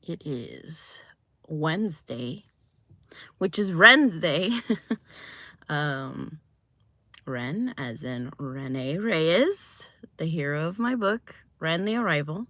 It is Wednesday, which is RENsday. Ren, as in Rene Reyes, the hero of my book, Ren the Arrival,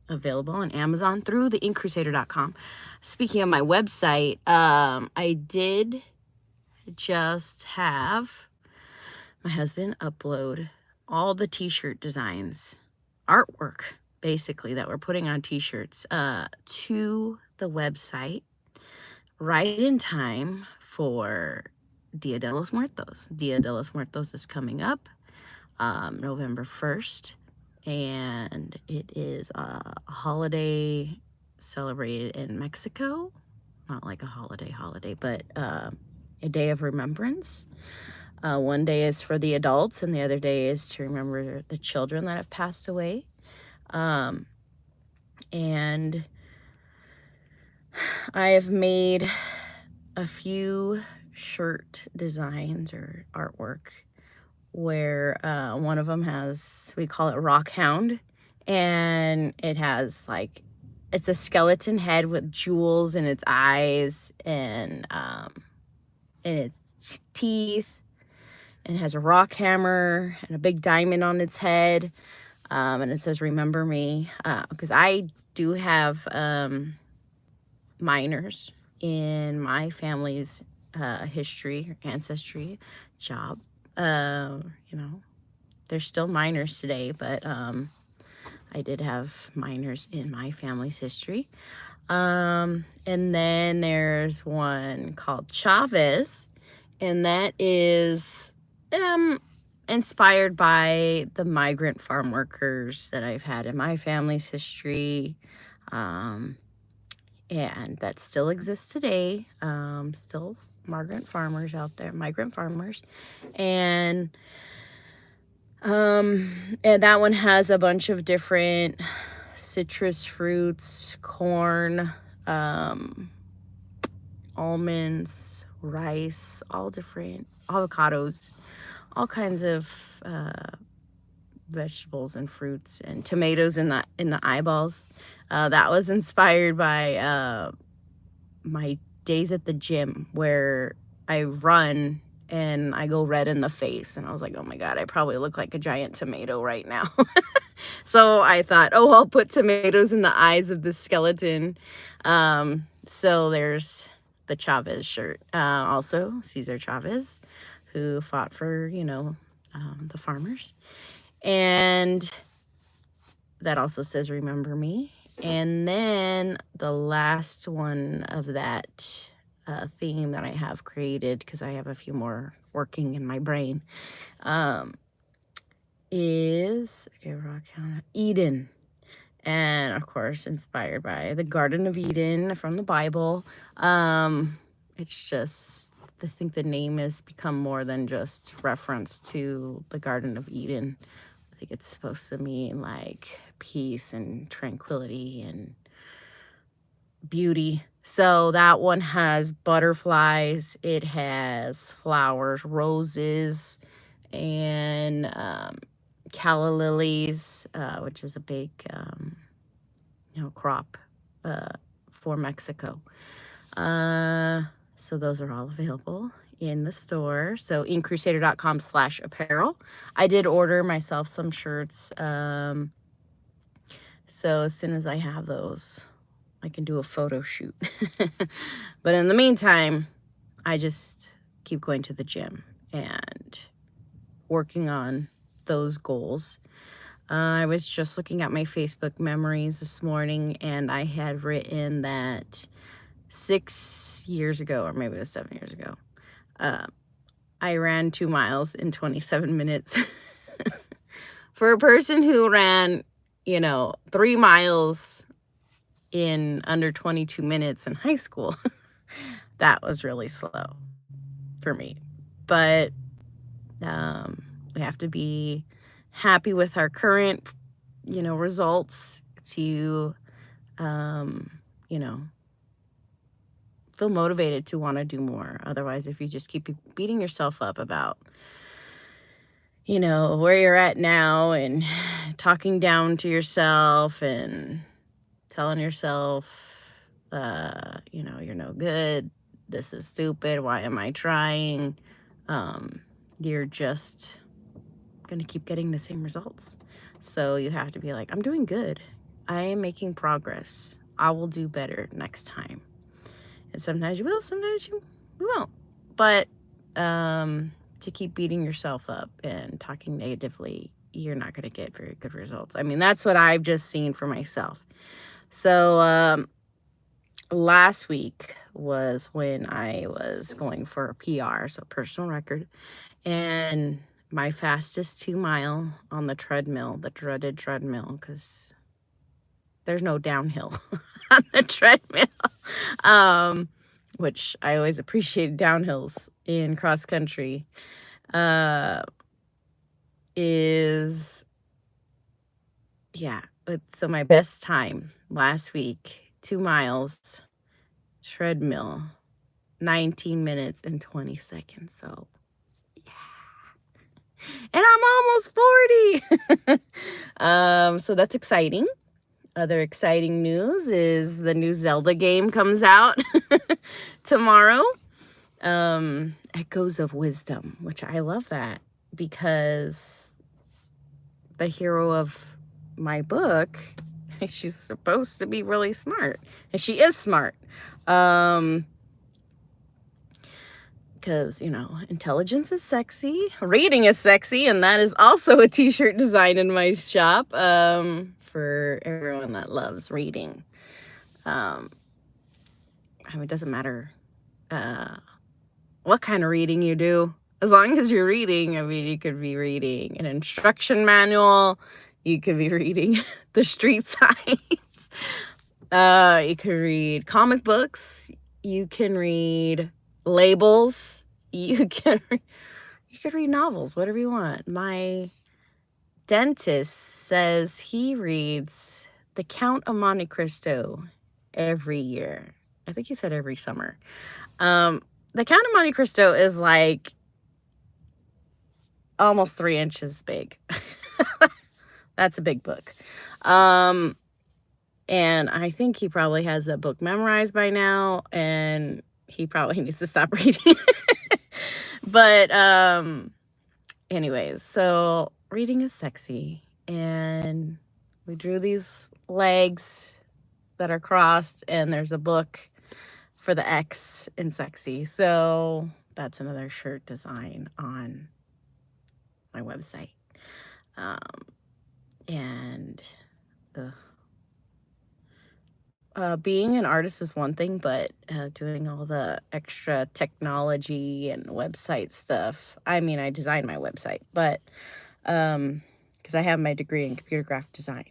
available on Amazon through theinkcrusader.com. Speaking of my website, I did just have my husband upload all the t-shirt designs, artwork, basically, that we're putting on t-shirts to the website right in time for Dia de los Muertos. Dia de los Muertos is coming up November 1st, and it is a holiday celebrated in Mexico. Not like a holiday, but a day of remembrance. One day is for the adults, and the other day is to remember the children that have passed away. And I have made a few shirt designs or artwork where one of them has, we call it Rock Hound, and it has like, it's a skeleton head with jewels in its eyes and in its teeth, and has a rock hammer and a big diamond on its head, and it says "Remember Me," because I do have miners in my family's history, ancestry, job. They're still miners today, but I did have miners in my family's history. And then there's one called Chavez, and that is inspired by the migrant farm workers that I've had in my family's history. And that still exists today. Still migrant farmers out there, and that one has a bunch of different citrus fruits, corn, almonds, rice, all different avocados, all kinds of vegetables and fruits, and tomatoes in the eyeballs. That was inspired by my days at the gym, where I run and I go red in the face, and I was like, oh my god, I probably look like a giant tomato right now. So I thought, oh, I'll put tomatoes in the eyes of this skeleton. So there's the Chavez shirt. Also Cesar Chavez, who fought for the farmers, and that also says "Remember Me." And then the last one of that theme that I have created, because I have a few more working in my brain, is Eden. And of course, inspired by the Garden of Eden from the Bible. It's just, I think the name has become more than just reference to the Garden of Eden. I think it's supposed to mean like peace and tranquility and beauty. So that one has butterflies, it has flowers, roses, and calla lilies, which is a big crop for Mexico. So those are all available in the store. So incrusader.com/apparel. I did order myself some shirts. So as soon as I have those, I can do a photo shoot. But in the meantime, I just keep going to the gym and working on those goals. I was just looking at my Facebook memories this morning, and I had written that 6 years ago, or maybe it was 7 years ago, I ran 2 miles in 27 minutes. For a person who ran, 3 miles in under 22 minutes in high school, that was really slow for me. But we have to be happy with our current, results to, feel motivated to want to do more. Otherwise, if you just keep beating yourself up about, where you're at now, and talking down to yourself and telling yourself you're no good. This is stupid. Why am I trying? You're just going to keep getting the same results. So you have to be like, I'm doing good. I am making progress. I will do better next time. And sometimes you will, sometimes you won't. But to keep beating yourself up and talking negatively, you're not going to get very good results. I mean, that's what I've just seen for myself. So last week was when I was going for a PR, so personal record, and my fastest 2 mile on the treadmill, the dreaded treadmill, because there's no downhill on the treadmill, which I always appreciated downhills in cross country, so my best time last week, 2 miles, treadmill, 19 minutes and 20 seconds. So, yeah. And I'm almost 40. So that's exciting. Other exciting news is the new Zelda game comes out tomorrow. Echoes of Wisdom, which I love that because the hero of my book, she's supposed to be really smart, and she is smart. Because, intelligence is sexy, reading is sexy, and that is also a t-shirt design in my shop for everyone that loves reading. It doesn't matter what kind of reading you do. As long as you're reading, you could be reading an instruction manual, you could be reading the street signs, you could read comic books, you can read labels, you could read novels, whatever you want. My dentist says he reads The Count of Monte Cristo every year. I think he said every summer. The Count of Monte Cristo is like almost 3 inches big. That's a big book. And I think he probably has that book memorized by now, and he probably needs to stop reading. But anyways, so reading is sexy, and we drew these legs that are crossed, and there's a book for the X in sexy. So that's another shirt design on my website. Being an artist is one thing, but doing all the extra technology and website stuff. I mean, I designed my website, but because I have my degree in computer graphic design.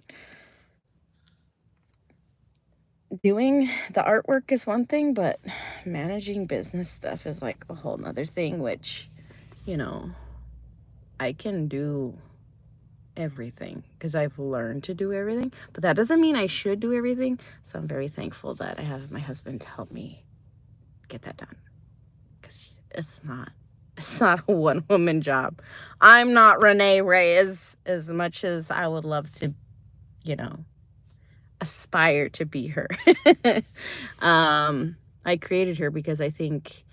Doing the artwork is one thing, but managing business stuff is like a whole nother thing, which, I can do everything because I've learned to do everything, but that doesn't mean I should do everything. So I'm very thankful that I have my husband to help me get that done, because it's not a one-woman job. I'm not Renee Reyes, as much as I would love to, aspire to be her. I created her because I think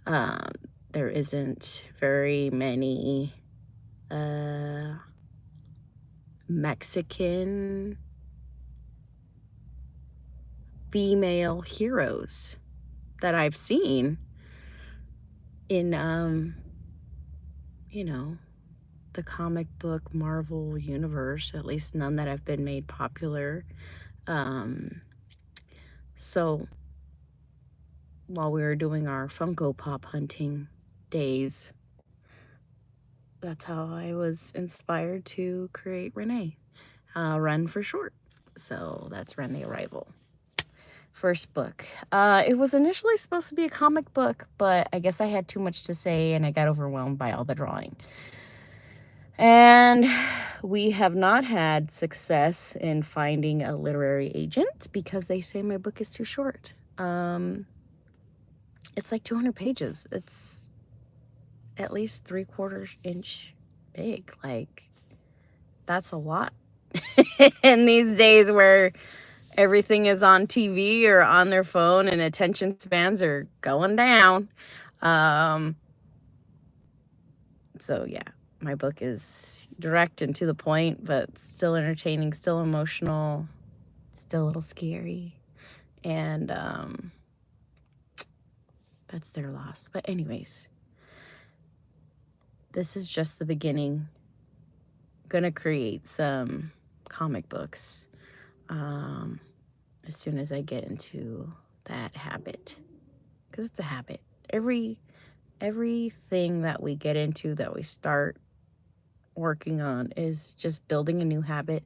there isn't very many Mexican female heroes that I've seen in the comic book Marvel universe, at least none that have been made popular. So while we were doing our Funko Pop hunting days, that's how I was inspired to create Renee. Ren for short. So that's Ren the Arrival. First book. It was initially supposed to be a comic book, but I guess I had too much to say and I got overwhelmed by all the drawing. And we have not had success in finding a literary agent because they say my book is too short. It's like 200 pages. It's at least 3/4 inch big. Like, that's a lot. In these days where everything is on TV or on their phone, and attention spans are going down. So yeah, my book is direct and to the point, but still entertaining, still emotional, still a little scary. And that's their loss. But anyways, this is just the beginning. I'm gonna create some comic books as soon as I get into that habit, because it's a habit. Everything that we get into, that we start working on, is just building a new habit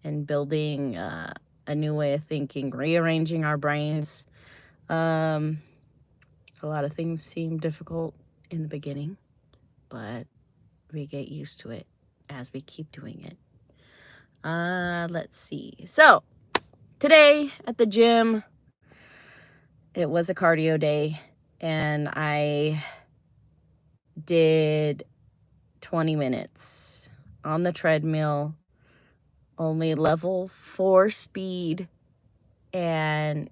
and building a new way of thinking, rearranging our brains. A lot of things seem difficult in the beginning, but we get used to it as we keep doing it. Let's see. So today at the gym, it was a cardio day, and I did 20 minutes on the treadmill, only level 4 speed, and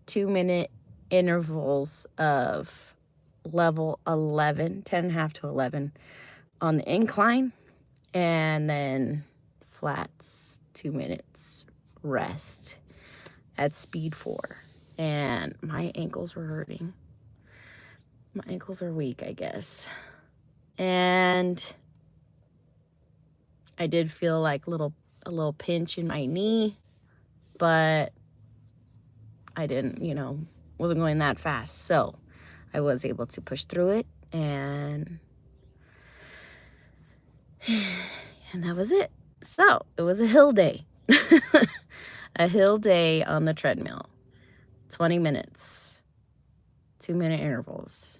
2-minute intervals of level 11, 10.5 to 11 on the incline, and then flats, 2 minutes rest at speed 4. And my ankles were hurting. My ankles are weak, I guess. And I did feel like a little pinch in my knee, but I didn't, wasn't going that fast. So I was able to push through it, and that was it. So it was a hill day. A hill day on the treadmill. 20 minutes. 2-minute intervals.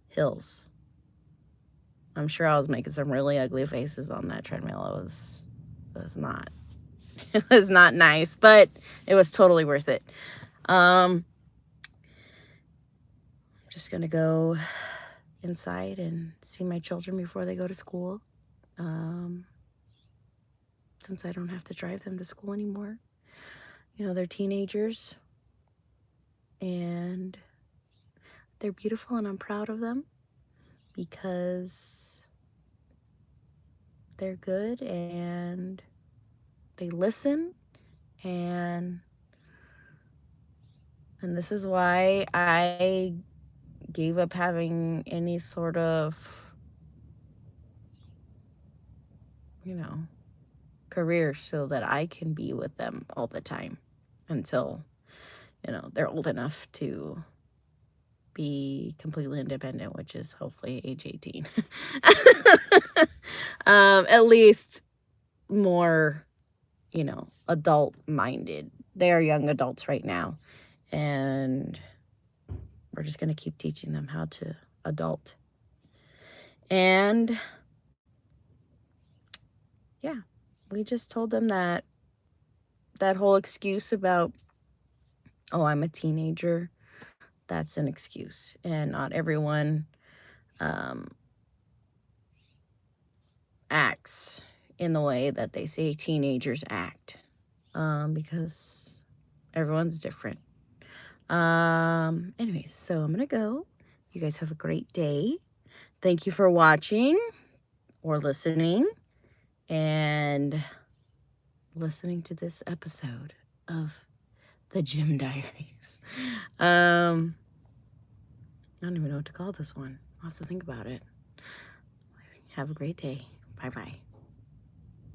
Hills. I'm sure I was making some really ugly faces on that treadmill. It was not. It was not nice, but it was totally worth it. I'm just gonna go inside and see my children before they go to school. Since I don't have to drive them to school anymore. They're teenagers, and they're beautiful, and I'm proud of them because they're good and they listen, and this is why I gave up having any sort of career, so that I can be with them all the time until they're old enough to be completely independent, which is hopefully age 18. At least more, adult minded. They are young adults right now, and we're just going to keep teaching them how to adult. And yeah, we just told them that whole excuse about, oh, I'm a teenager, that's an excuse. And not everyone acts in the way that they say teenagers act, because everyone's different. Anyways, so I'm gonna go. You guys have a great day. Thank you for watching or listening and listening to this episode of the Gym Diaries. I don't even know what to call this one. I'll have to think about it. Have a great day. Bye-bye.